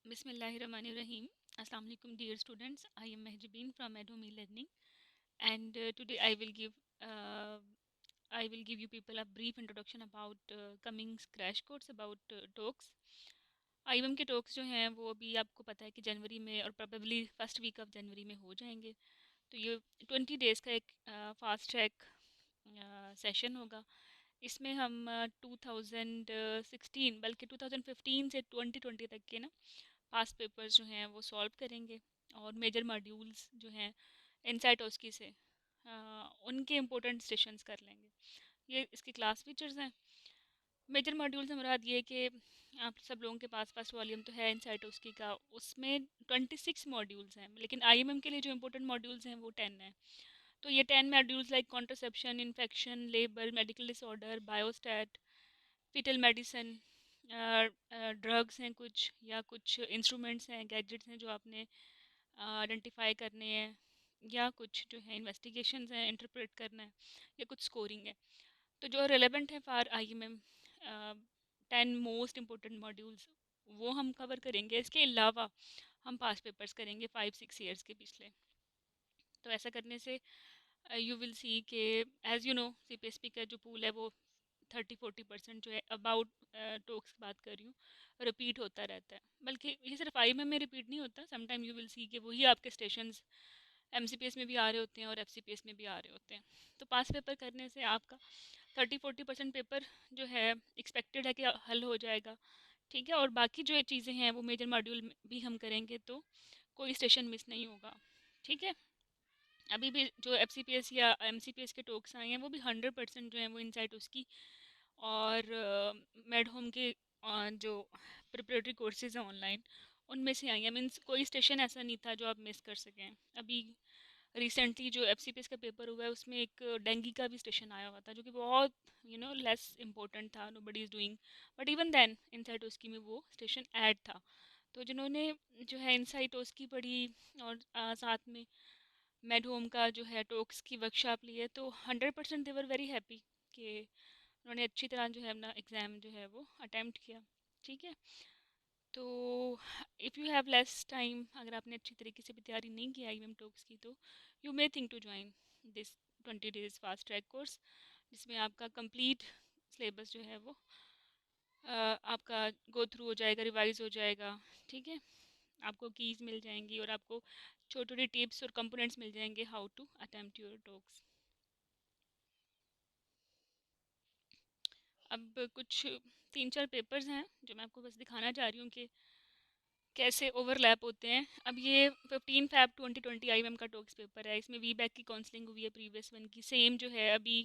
Bismillahirrahmanirrahim. Assalamu alaikum, dear students. I am Mehjabeen from Adhomi Learning, and today uh, I will give you people a brief introduction about coming crash course about talks. IM के talks जो हैं वो अभी आपको पता है कि जनवरी में और probably first week of January में हो जाएंगे। तो ये 20 डेज़ का एक फास्ट ट्रैक सेशन होगा। इसमें हम 2016 बल्कि 2015 से 2020 तक के ना पास्ट पेपर्स जो हैं वो सॉल्व करेंगे, और मेजर मॉड्यूल्स जो हैं इनसाइट ओस्की से उनके इम्पोर्टेंट सेशंस कर लेंगे। ये इसकी क्लास फीचर्स हैं। मेजर मॉड्यूल से मुराद ये है कि आप सब लोगों के पास फर्स्ट वॉल्यूम तो है इनसाइट ओस्की का, उसमें 26 मॉड्यूल्स हैं, लेकिन आईएमएम के लिए जो इम्पोर्टेंट मॉड्यूल्स हैं वो 10 हैं। तो ये 10 modules like contraception, infection, labour, medical disorder, biostat, fetal medicine, drugs हैं कुछ, या कुछ इंस्ट्रूमेंट्स हैं, गैजेट्स हैं जो आपने आइडेंटिफाई करने हैं, या कुछ जो है इन्वेस्टिगेशंस हैं इंटरप्रेट करना है, या कुछ स्कोरिंग है। तो जो रेलेवेंट है for IMM 10 most important modules वो हम कवर करेंगे। इसके अलावा हम पास पेपर्स करेंगे 5-6 ईयर्स के पिछले। तो ऐसा करने से यू विल सी के एज़ यू नो सीपीएसपी का जो पूल है वो 30-40% जो है अबाउट टॉक्स की बात कर रही हूँ, रिपीट होता रहता है। बल्कि ये सिर्फ आईएमएम में रिपीट नहीं होता, समटाइम यू विल सी कि वही आपके स्टेशंस एमसीपीएस में भी आ रहे होते हैं और एफसीपीएस में भी आ रहे होते हैं। तो पास पेपर करने से आपका 30-40% पेपर जो है एक्सपेक्टेड है कि हल हो जाएगा। ठीक है, और बाकी जो चीज़ें हैं वो मेजर मॉड्यूल भी हम करेंगे, तो कोई स्टेशन मिस नहीं होगा। ठीक है, अभी भी जो एफसीपीएस या एमसीपीएस के टॉक्स आए हैं वो भी 100% जो है वो इनसाइट उसकी और मेड होम के जो प्रिपरेटरी कोर्सेज हैं ऑनलाइन उनमें से आई है। मीन्स कोई स्टेशन ऐसा नहीं था जो आप मिस कर सकें। अभी रिसेंटली जो एफसीपीएस का पेपर हुआ है उसमें एक डेंगी का भी स्टेशन आया हुआ था जो कि बहुत लेस इम्पोर्टेंट था, nobody is doing, but even then insight उसकी में वो स्टेशन ऐड था। तो जिन्होंने जो है इनसाइट उसकी पढ़ी और साथ में मेड होम का जो है टॉक्स की वर्कशॉप ली है, तो 100% देवर वेरी हैप्पी कि उन्होंने अच्छी तरह जो है अपना एग्ज़ाम जो है वो अटैम्प्ट किया। ठीक है, तो if you have less time, अगर आपने अच्छी तरीके से भी तैयारी नहीं की आईएमएम टॉक्स की, तो you may think to join this 20 days fast track course, जिसमें आपका कंप्लीट सिलेबस जो है वो आपका गो थ्रू हो जाएगा, रिवाइज हो जाएगा। ठीक है, आपको कीज़ मिल जाएंगी और आपको छोटे छोटे टिप्स और कंपोनेंट्स मिल जाएंगे how to attempt your talks. अब कुछ 3-4 पेपर्स हैं जो मैं आपको बस दिखाना चाह रही हूँ कि कैसे ओवरलैप होते हैं। अब ये 15 फ़रवरी 2020 आईएमएम का टॉक्स पेपर है। इसमें वी बैक की काउंसलिंग हुई है प्रीवियस वन की, सेम जो है अभी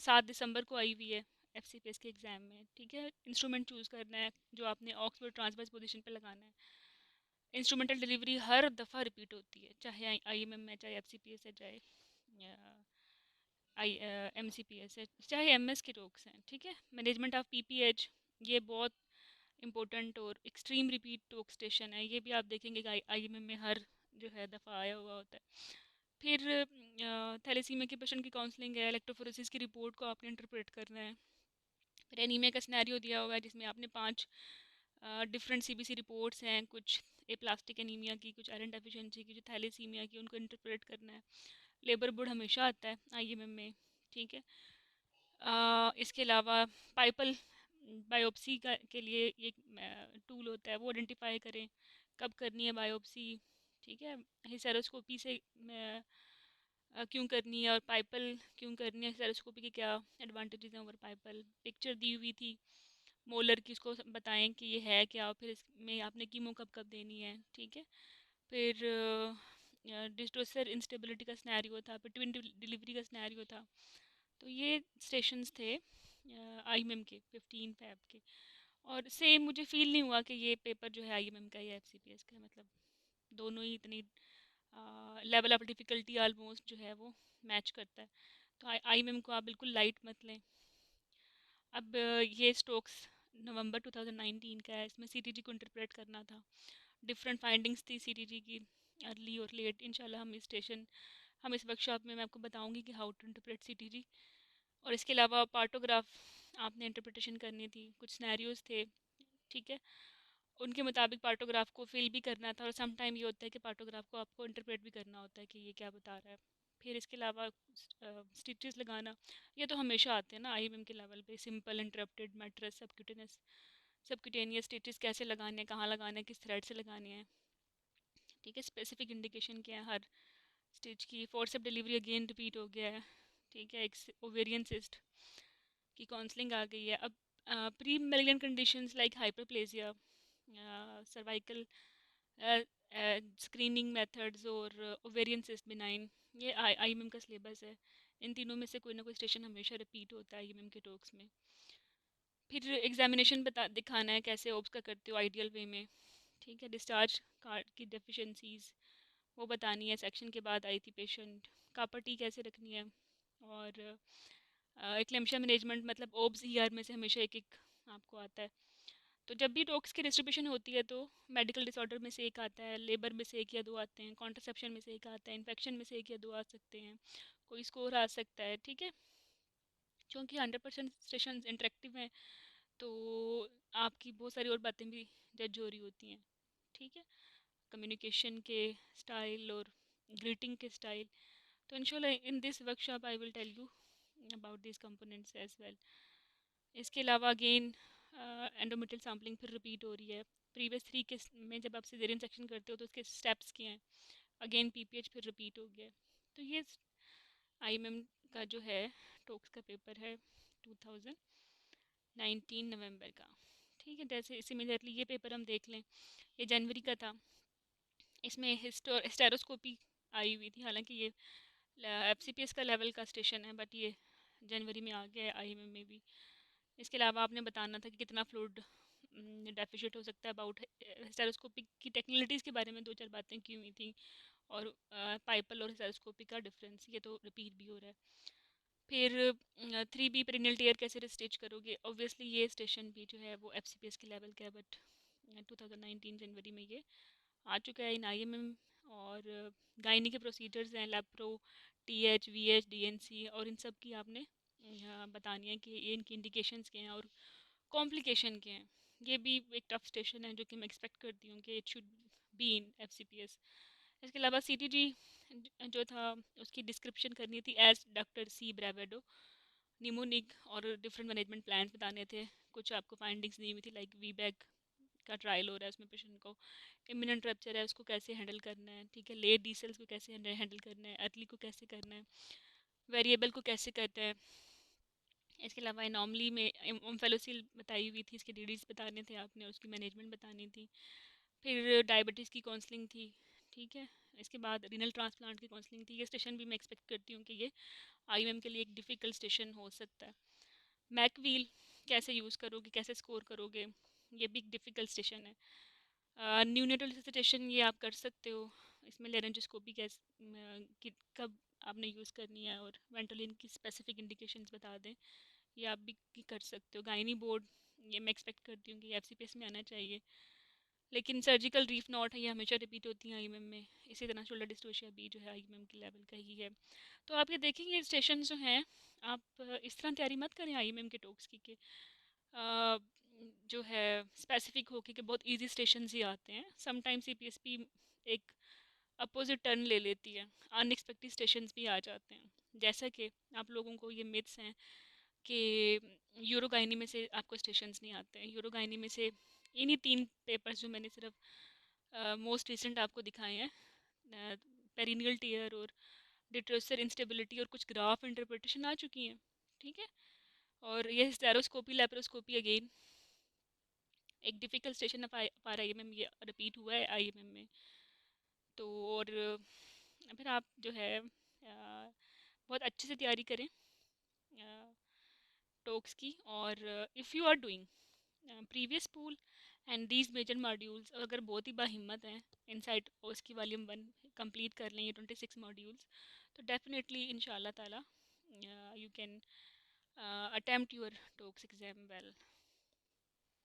7 दिसंबर को आई हुई है एफसीपीएस के एग्ज़ाम में। ठीक है, इंस्ट्रूमेंट चूज़ करना है जो आपने ऑक्सफोर्ड ट्रांसवर्स पोजीशन पे लगाना है। इंस्ट्रूमेंटल डिलीवरी हर दफ़ा रिपीट होती है, चाहे आईएमएम में, चाहे एफसीपीएस है, चाहे आई एमसीपीएस है, चाहे एमएस के टॉक्स हैं। ठीक है, मैनेजमेंट ऑफ पीपीएच ये बहुत इंपॉर्टेंट और एक्सट्रीम रिपीट टॉक स्टेशन है। ये भी आप देखेंगे कि आईएमएम में हर जो है दफ़ा आया हुआ होता है। फिर थैलेसीमिया के पेशेंट की काउंसलिंग है, इलेक्ट्रोफोरेसिस की रिपोर्ट को आपने इंटरप्रेट करना है। फिर एनीमिया का सिनेरियो दिया हुआ है जिसमें आपने 5 डिफरेंट सीबीसी रिपोर्ट्स हैं, कुछ प्लास्टिक एनीमिया की, कुछ आयरन डेफिशिएंसी की, जो थैलेसीमिया की, उनको इंटरप्रेट करना है। लेबर बोर्ड हमेशा आता है आईएमएम में। ठीक है, इसके अलावा पाइपल बायोप्सी का के लिए एक टूल होता है, वो आइडेंटिफाई करें कब करनी है बायोप्सी। ठीक है, हिस्टेरोस्कोपी से क्यों करनी है और पाइपल क्यों करनी है, हिस्टेरोस्कोपी के क्या एडवांटेजेस हैं ओवर पाइपल। पिक्चर दी हुई थी मोलर की, उसको बताएं कि ये है क्या, फिर इसमें आपने कीमो कब कब देनी है। ठीक है, फिर डिस्ट्रोसर इंस्टेबिलिटी का सिनेरियो था, फिर ट्विन डिलीवरी का सिनेरियो था। तो ये स्टेशंस थे आईएमएम के 15 फ़रवरी के। और सेम मुझे फील नहीं हुआ कि ये पेपर जो है आईएमएम का या एफसीपीएस का है। मतलब दोनों ही इतनी लेवल ऑफ डिफ़िकल्टी आलमोस्ट जो है वो मैच करता है। तो आईएमएम को आप बिल्कुल लाइट मत लें। अब ये स्टोक्स नवंबर 2019 का है, इसमें सीटीजी को इंटरप्रेट करना था। डिफरेंट फाइंडिंग्स थी सीटीजी की, अर्ली और लेट। इंशाल्लाह हम इस वर्कशॉप में मैं आपको बताऊंगी कि हाउ टू इंटरप्रेट सीटीजी। और इसके अलावा पार्टोग्राफ आपने इंटरप्रिटेशन करनी थी, कुछ सिनेरियोज थे, ठीक है। उनके मुताबिक पार्टोग्राफ को फिल भी करना था, और सम टाइम ये होता है कि पार्टोग्राफ को आपको इंटरप्रेट भी करना होता है कि ये क्या बता रहा है। फिर इसके अलावा स्टिचेस लगाना, ये तो हमेशा आते हैं ना आईएमएम के लेवल पे। सिंपल, इंटरप्टेड, मैट्रस, सबक्यूटेनियस स्टिचेस कैसे लगाने हैं, कहाँ लगाने हैं, किस थ्रेड से लगाने हैं। ठीक है, स्पेसिफिक इंडिकेशन क्या है हर स्टिच की। फोर्सेप डिलीवरी अगेन रिपीट हो गया है। ठीक है, एक ओवेरियन सिस्ट की काउंसलिंग आ गई है। अब pre malignant conditions like hyperplasia, cervical screening methods और ओवेरियन सिस्ट बिनाइन, ये आईएमएम का सिलेबस है। इन तीनों में से कोई ना कोई स्टेशन हमेशा रिपीट होता है आईएमएम के टॉक्स में। फिर एग्जामिनेशन बता दिखाना है कैसे ओप्स का करते हो आइडियल वे में। ठीक है, डिस्चार्ज कार्ड की डेफिशिएंसीज वो बतानी है। सेक्शन के बाद आई थी पेशेंट, कापा टी कैसे रखनी है, और एक्लेम्शिया मैनेजमेंट, मतलब ओब्स ईआर में से हमेशा एक एक आपको आता है। तो जब भी टॉक्स की डिस्ट्रीब्यूशन होती है तो मेडिकल डिसऑर्डर में से एक आता है, लेबर में से एक या दो आते हैं, कॉन्ट्रसेप्शन में से एक आता है, इन्फेक्शन में से एक या दो आ सकते हैं, कोई स्कोर आ सकता है। ठीक है, क्योंकि 100% सेशन इंटरेक्टिव हैं तो आपकी बहुत सारी और बातें भी जज हो रही होती हैं। ठीक है, कम्युनिकेशन के स्टाइल और ग्रीटिंग के स्टाइल। तो इंशाल्लाह in this workshop I will tell you about this components as well. इसके अलावा अगेन एंडोमेट्रियल सैम्पलिंग फिर रिपीट हो रही है। प्रीवियस 3 के में जब आप सिजेरियन सेक्शन करते हो तो उसके स्टेप्स क्या हैं, अगेन पीपीएच फिर रिपीट हो गया। तो ये आईएमएम का जो है टॉक्स का पेपर है 2019 नवंबर का। ठीक है, जैसे सिमिलरली ये पेपर हम देख लें, ये जनवरी का था। इसमें स्टेरोस्कोपी आई हुई थी, हालांकि ये एफसीपीएस का लेवल का स्टेशन है, बट ये जनवरी में आ गया है आईएमएम में भी। इसके अलावा आपने बताना था कि कितना फ्लूइड डेफिशिएट हो सकता है। अबाउट स्टेरोस्कोपी की टेक्निकलिटीज़ के बारे में दो चार बातें की हुई थी, और पाइपल और स्टेरोस्कोपी का डिफरेंस ये तो रिपीट भी हो रहा है। फिर 3B पेरिनियल टीयर कैसे स्टिच करोगे, ऑब्वियसली ये स्टेशन भी जो है वो एफसीपीएस के लेवल का है, बट 2019 जनवरी में ये आ चुका है इन आईएमएम। और गायनी के प्रोसीजर्स हैं, लैप्रो, टीएच, वीएच, डीएनसी, और इन सब की आपने बतानी है कि ये इनकी इंडिकेशंस क्या हैं और कॉम्प्लिकेशन क्या हैं। ये भी एक टफ स्टेशन है जो कि मैं एक्सपेक्ट करती हूँ कि it should be in FCPS. इसके अलावा सीटीजी जो था उसकी डिस्क्रिप्शन करनी थी एज डॉक्टर सी ब्रेवेडो, निमोनिक, और डिफरेंट मैनेजमेंट प्लान्स बताने थे। कुछ आपको फाइंडिंग्स दी हुई थी लाइक वीबैक का ट्रायल हो रहा है, उसमें पेशेंट को इम्यूनेंट रप्चर है, उसको कैसे हैंडल करना है। ठीक है, लेट डी सेल्स को कैसे हैंडल करना है, अर्ली को कैसे करना है, वेरिएबल को कैसे करते हैं। इसके अलावा एनॉमली में ओम्फेलोसिल बताई हुई थी, इसके डीडीज बताने थे आपने, उसकी मैनेजमेंट बतानी थी। फिर डायबिटीज़ की काउंसलिंग थी। ठीक है, इसके बाद रीनल ट्रांसप्लांट की काउंसलिंग थी। ये स्टेशन भी मैं एक्सपेक्ट करती हूँ कि ये आईएमएम के लिए एक डिफ़िकल्ट स्टेशन हो सकता है। मैक व्हील कैसे यूज़ करोगे, कैसे स्कोर करोगे, ये भी एक डिफ़िकल्ट स्टेशन है। न्यूनेटल रिससिटेशन ये आप कर सकते हो, इसमें लेरेंजोस्कोपी कब आपने यूज़ करनी है, और वेंटोलिन की स्पेसिफिक इंडिकेशंस बता दें, ये आप भी कर सकते हो। गायनी बोर्ड ये मैं एक्सपेक्ट करती हूँ कि एफसीपीएस में आना चाहिए। लेकिन सर्जिकल रीफ नॉट है, ये हमेशा रिपीट होती है आईएमएम में। इसी तरह शोल्डर डिस्टोशिया भी जो है आईएमएम के लेवल का ही है। तो आप ये देखेंगे स्टेशन जो हैं, आप इस तरह तैयारी मत करें आईएमएम के टॉक्स की कि जो है स्पेसिफिक होके कि बहुत इजी स्टेशंस ही आते हैं। समटाइम्स सीपीएसपी एक अपोजिट टर्न ले लेती है, अनएक्सपेक्टेड स्टेशंस भी आ जाते हैं। जैसा कि आप लोगों को ये मिथ्स हैं कि यूरोगाइनी में से आपको स्टेशंस नहीं आते हैं। यूरोगाइनी में से इन्हीं 3 पेपर्स जो मैंने सिर्फ मोस्ट रिसेंट आपको दिखाए हैं, पेरिनियल टीयर और डिट्रोसर इंस्टेबिलिटी और कुछ ग्राफ इंटरप्रिटेशन आ चुकी हैं। ठीक है, और ये स्टेरोस्कोपी लेप्रोस्कोपी अगेन एक डिफ़िकल्ट स्टेशन ऑफ आईएमएम, ये रिपीट हुआ है आईएमएम में। तो और फिर आप जो है बहुत अच्छे से तैयारी करें टॉक्स की। और if you are doing previous pool and these major modules, अगर बहुत ही बाहिम्मत हैं इनसाइड उसकी वॉल्यूम 1 कंप्लीट कर लें ये 26 मॉड्यूल्स, तो डेफिनेटली इंशाल्लाह ताला you can attempt your talks exam well.